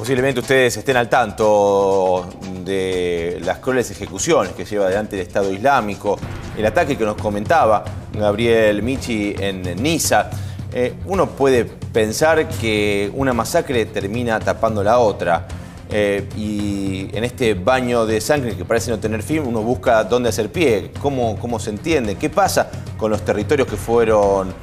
Posiblemente ustedes estén al tanto de las crueles ejecuciones que lleva adelante el Estado Islámico, el ataque que nos comentaba Gabriel Michi en Niza. Uno puede pensar que una masacre termina tapando la otra. Y en este baño de sangre que parece no tener fin, uno busca dónde hacer pie, cómo se entiende, qué pasa con los territorios que fueron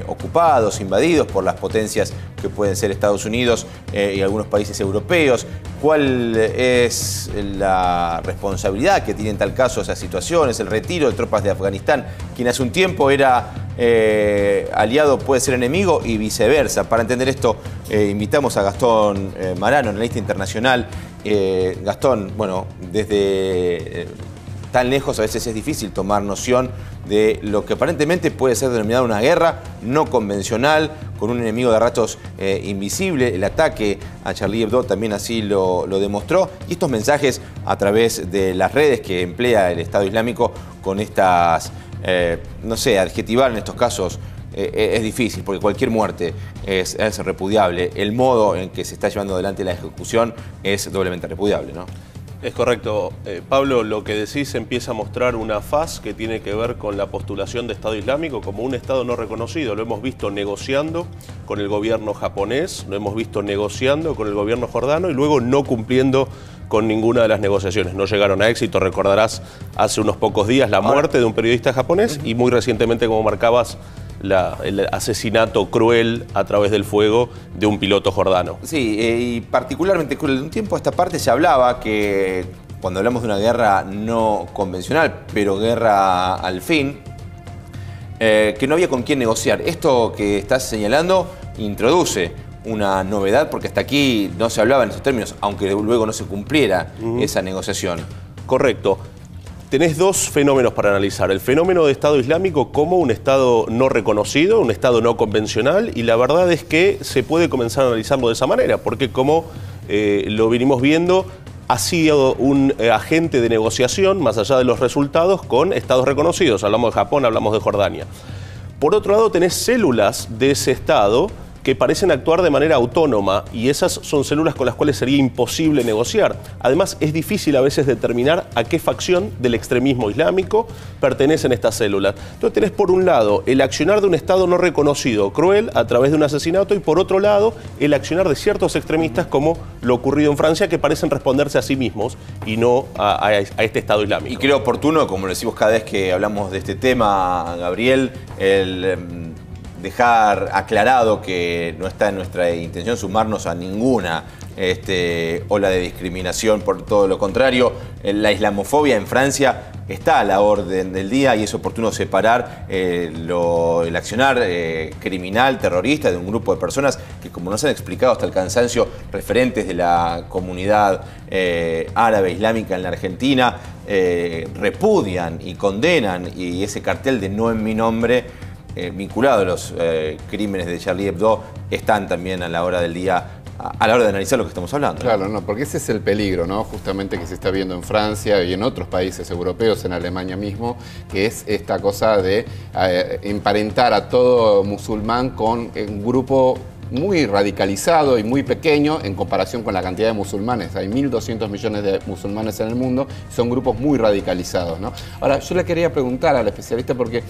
ocupados, invadidos por las potencias que pueden ser Estados Unidos y algunos países europeos. ¿Cuál es la responsabilidad que tiene en tal caso esas situaciones? El retiro de tropas de Afganistán, quien hace un tiempo era aliado puede ser enemigo y viceversa. Para entender esto, invitamos a Gastón Marano, analista internacional. Gastón, bueno, desde tan lejos a veces es difícil tomar noción de lo que aparentemente puede ser denominada una guerra no convencional, con un enemigo de ratos invisible. El ataque a Charlie Hebdo también así lo demostró. Y estos mensajes a través de las redes que emplea el Estado Islámico con estas, no sé, adjetivar en estos casos es difícil, porque cualquier muerte es repudiable. El modo en que se está llevando adelante la ejecución es doblemente repudiable, ¿no? Es correcto. Pablo, lo que decís empieza a mostrar una faz que tiene que ver con la postulación de Estado Islámico como un Estado no reconocido. Lo hemos visto negociando con el gobierno japonés, lo hemos visto negociando con el gobierno jordano y luego no cumpliendo con ninguna de las negociaciones. No llegaron a éxito, recordarás hace unos pocos días la muerte de un periodista japonés y muy recientemente, como marcabas, el asesinato cruel a través del fuego de un piloto jordano. Sí, y particularmente cruel. De un tiempo a esta parte se hablaba que cuando hablamos de una guerra no convencional, pero guerra al fin, que no había con quién negociar. Esto que estás señalando introduce una novedad, porque hasta aquí no se hablaba en esos términos, aunque luego no se cumpliera esa negociación. Correcto. Tenés dos fenómenos para analizar. El fenómeno de Estado Islámico como un Estado no reconocido, un Estado no convencional, y la verdad es que se puede comenzar a analizarlo de esa manera, porque como lo venimos viendo, ha sido un agente de negociación, más allá de los resultados, con Estados reconocidos. Hablamos de Japón, hablamos de Jordania. Por otro lado, tenés células de ese Estado que parecen actuar de manera autónoma y esas son células con las cuales sería imposible negociar. Además, es difícil a veces determinar a qué facción del extremismo islámico pertenecen estas células. Entonces tenés por un lado el accionar de un Estado no reconocido, cruel, a través de un asesinato, y por otro lado el accionar de ciertos extremistas como lo ocurrido en Francia, que parecen responderse a sí mismos y no a este Estado Islámico. Y creo oportuno, como lo decimos cada vez que hablamos de este tema, Gabriel, dejar aclarado que no está en nuestra intención sumarnos a ninguna ola de discriminación, por todo lo contrario. La islamofobia en Francia está a la orden del día y es oportuno separar el accionar criminal, terrorista de un grupo de personas que, como nos han explicado hasta el cansancio referentes de la comunidad árabe islámica en la Argentina, repudian y condenan, y ese cartel de no en mi nombre vinculado a los crímenes de Charlie Hebdo están también a la hora del día, a la hora de analizar lo que estamos hablando. Claro, no, porque ese es el peligro, ¿no? Justamente que se está viendo en Francia y en otros países europeos, en Alemania mismo, que es esta cosa de emparentar a todo musulmán con un grupo muy radicalizado y muy pequeño en comparación con la cantidad de musulmanes. Hay 1.200 millones de musulmanes en el mundo, son grupos muy radicalizados, ¿no? Ahora, yo le quería preguntar al especialista, porque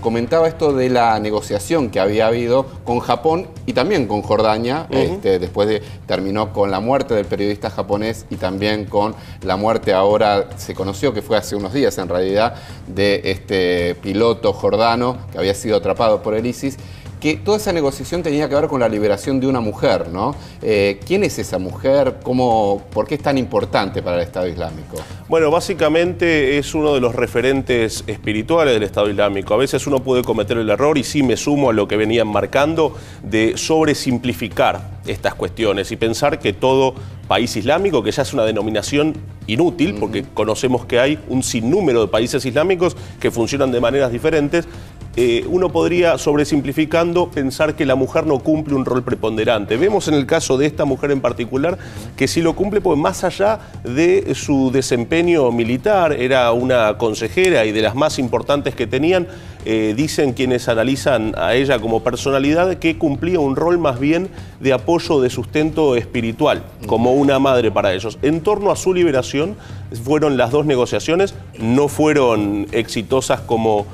comentaba esto de la negociación que había habido con Japón y también con Jordania, después terminó con la muerte del periodista japonés y también con la muerte, ahora se conoció que fue hace unos días en realidad, de este piloto jordano que había sido atrapado por el ISIS. Que toda esa negociación tenía que ver con la liberación de una mujer, ¿no? ¿Quién es esa mujer? ¿Por qué es tan importante para el Estado Islámico? Bueno, básicamente es uno de los referentes espirituales del Estado Islámico. A veces uno puede cometer el error, y sí me sumo a lo que venían marcando, de sobresimplificar estas cuestiones y pensar que todo país islámico, que ya es una denominación inútil, porque conocemos que hay un sinnúmero de países islámicos que funcionan de maneras diferentes, uno podría, sobresimplificando, pensar que la mujer no cumple un rol preponderante. Vemos en el caso de esta mujer en particular que sí lo cumple, porque más allá de su desempeño militar, era una consejera y de las más importantes que tenían, dicen quienes analizan a ella como personalidad que cumplía un rol más bien de apoyo, de sustento espiritual, como una madre para ellos. En torno a su liberación fueron las dos negociaciones, no fueron exitosas como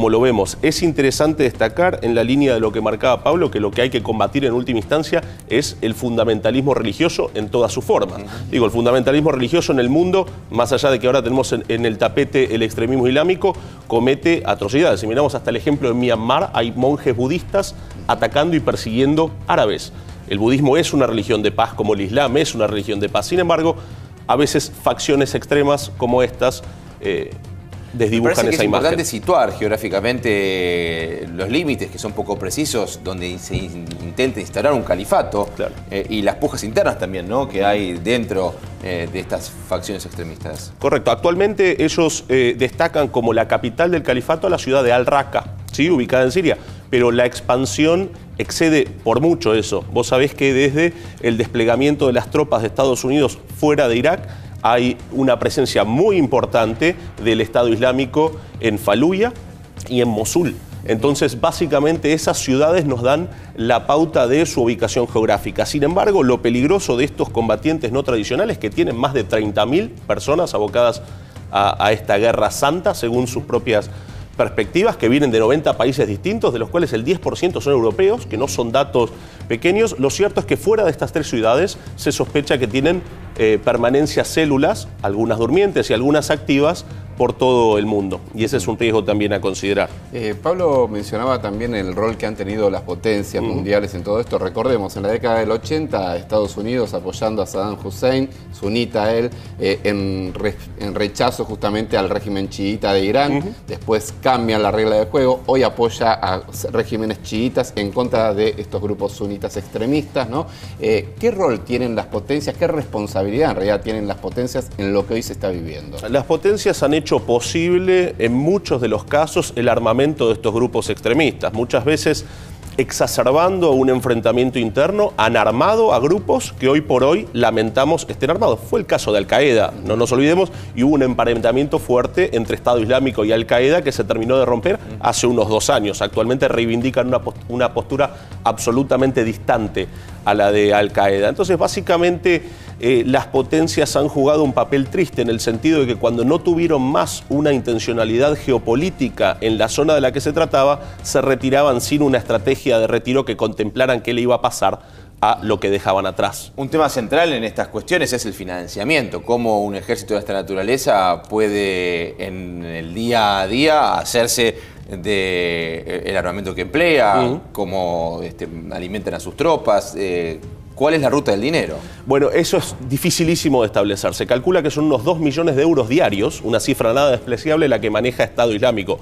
lo vemos. Es interesante destacar, en la línea de lo que marcaba Pablo, que lo que hay que combatir en última instancia es el fundamentalismo religioso en todas sus formas. Digo, el fundamentalismo religioso en el mundo, más allá de que ahora tenemos en el tapete el extremismo islámico, comete atrocidades. Si miramos hasta el ejemplo de Myanmar, hay monjes budistas atacando y persiguiendo árabes. El budismo es una religión de paz, como el islam es una religión de paz. Sin embargo, a veces facciones extremas como estas desdibujan esa imagen. Es importante situar geográficamente los límites, que son poco precisos, donde se intenta instaurar un califato, claro. Y las pujas internas también, ¿no?, que hay dentro de estas facciones extremistas. Correcto. Actualmente ellos destacan como la capital del califato a la ciudad de Al-Raqqa, ¿sí?, ubicada en Siria, pero la expansión excede por mucho eso. Vos sabés que desde el desplegamiento de las tropas de Estados Unidos fuera de Irak, hay una presencia muy importante del Estado Islámico en Faluya y en Mosul. Entonces, básicamente, esas ciudades nos dan la pauta de su ubicación geográfica. Sin embargo, lo peligroso de estos combatientes no tradicionales, que tienen más de 30.000 personas abocadas a esta guerra santa, según sus propias perspectivas, que vienen de 90 países distintos, de los cuales el 10% son europeos, que no son datos pequeños. Lo cierto es que fuera de estas tres ciudades se sospecha que tienen permanencia células, algunas durmientes y algunas activas, por todo el mundo. Y ese es un riesgo también a considerar. Pablo mencionaba también el rol que han tenido las potencias mundiales en todo esto. Recordemos, en la década del 80, Estados Unidos apoyando a Saddam Hussein, sunita él, en rechazo justamente al régimen chiita de Irán. Después cambian la regla de juego. Hoy apoya a regímenes chiitas en contra de estos grupos sunitas extremistas, ¿no? ¿Qué rol tienen las potencias? ¿Qué responsabilidad en realidad tienen las potencias en lo que hoy se está viviendo? Las potencias han hecho posible en muchos de los casos el armamento de estos grupos extremistas. Muchas veces exacerbando un enfrentamiento interno, han armado a grupos que hoy por hoy lamentamos estén armados. Fue el caso de Al-Qaeda, no nos olvidemos, y hubo un emparentamiento fuerte entre Estado Islámico y Al-Qaeda que se terminó de romper hace unos 2 años. Actualmente reivindican una postura absolutamente distante a la de Al-Qaeda. Entonces, básicamente, las potencias han jugado un papel triste en el sentido de que cuando no tuvieron más una intencionalidad geopolítica en la zona de la que se trataba, se retiraban sin una estrategia de retiro que contemplaran qué le iba a pasar a lo que dejaban atrás. Un tema central en estas cuestiones es el financiamiento, cómo un ejército de esta naturaleza puede en el día a día hacerse del armamento que emplea, cómo alimentan a sus tropas. ¿Cuál es la ruta del dinero? Bueno, eso es dificilísimo de establecer. Se calcula que son unos 2 millones de euros diarios, una cifra nada despreciable la que maneja Estado Islámico.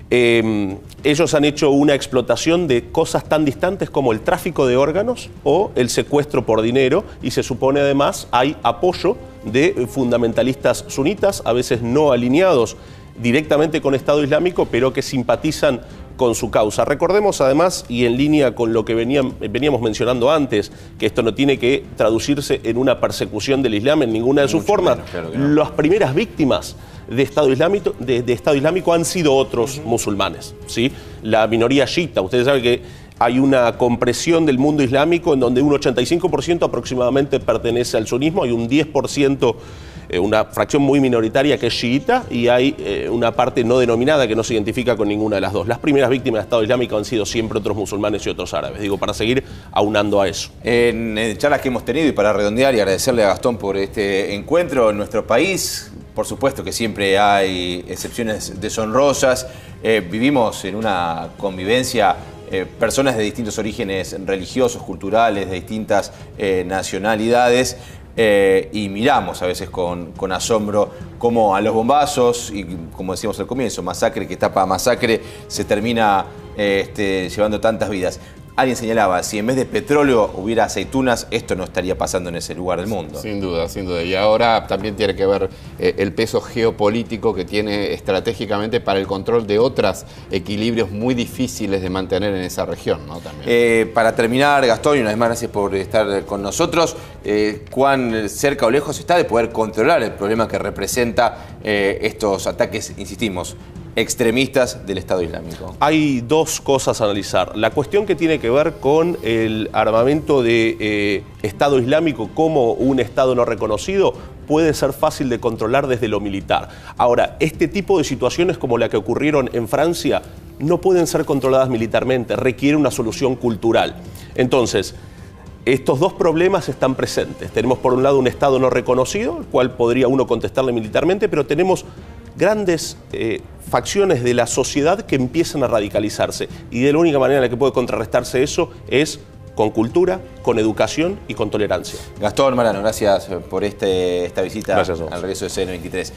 Ellos han hecho una explotación de cosas tan distantes como el tráfico de órganos o el secuestro por dinero, y se supone además hay apoyo de fundamentalistas sunitas, a veces no alineados directamente con Estado Islámico, pero que simpatizan con su causa. Recordemos además, y en línea con lo que veníamos mencionando antes, que esto no tiene que traducirse en una persecución del Islam en ninguna de sus formas, claro que no. Las primeras víctimas de Estado Islámico han sido otros musulmanes, ¿sí? La minoría chiita. Ustedes saben que hay una compresión del mundo islámico en donde un 85% aproximadamente pertenece al sunismo, hay un 10%, una fracción muy minoritaria que es chiita, y hay una parte no denominada que no se identifica con ninguna de las dos. Las primeras víctimas del Estado Islámico han sido siempre otros musulmanes y otros árabes, digo, para seguir aunando a eso. En charlas que hemos tenido, y para redondear y agradecerle a Gastón por este encuentro, en nuestro país, por supuesto que siempre hay excepciones deshonrosas, vivimos en una convivencia, personas de distintos orígenes religiosos, culturales, de distintas nacionalidades, y miramos a veces con asombro cómo a los bombazos, y como decíamos al comienzo, masacre que tapa masacre, se termina llevando tantas vidas. alguien señalaba, si en vez de petróleo hubiera aceitunas, esto no estaría pasando en ese lugar del mundo. Sin duda, sin duda. Y ahora también tiene que ver el peso geopolítico que tiene estratégicamente para el control de otros equilibrios muy difíciles de mantener en esa región, ¿no? También. Para terminar, Gastón, y una vez más gracias por estar con nosotros, ¿cuán cerca o lejos está de poder controlar el problema que representa estos ataques, insistimos, extremistas del Estado Islámico? Hay dos cosas a analizar. La cuestión que tiene que ver con el armamento de Estado Islámico como un Estado no reconocido puede ser fácil de controlar desde lo militar. Ahora, este tipo de situaciones como la que ocurrieron en Francia no pueden ser controladas militarmente, requiere una solución cultural. Entonces, estos dos problemas están presentes. Tenemos por un lado un Estado no reconocido, al cual podría uno contestarle militarmente, pero tenemos grandes facciones de la sociedad que empiezan a radicalizarse. Y de la única manera en la que puede contrarrestarse eso es con cultura, con educación y con tolerancia. Gastón Marano, gracias por esta visita Gracias a vos. al regreso de CN23.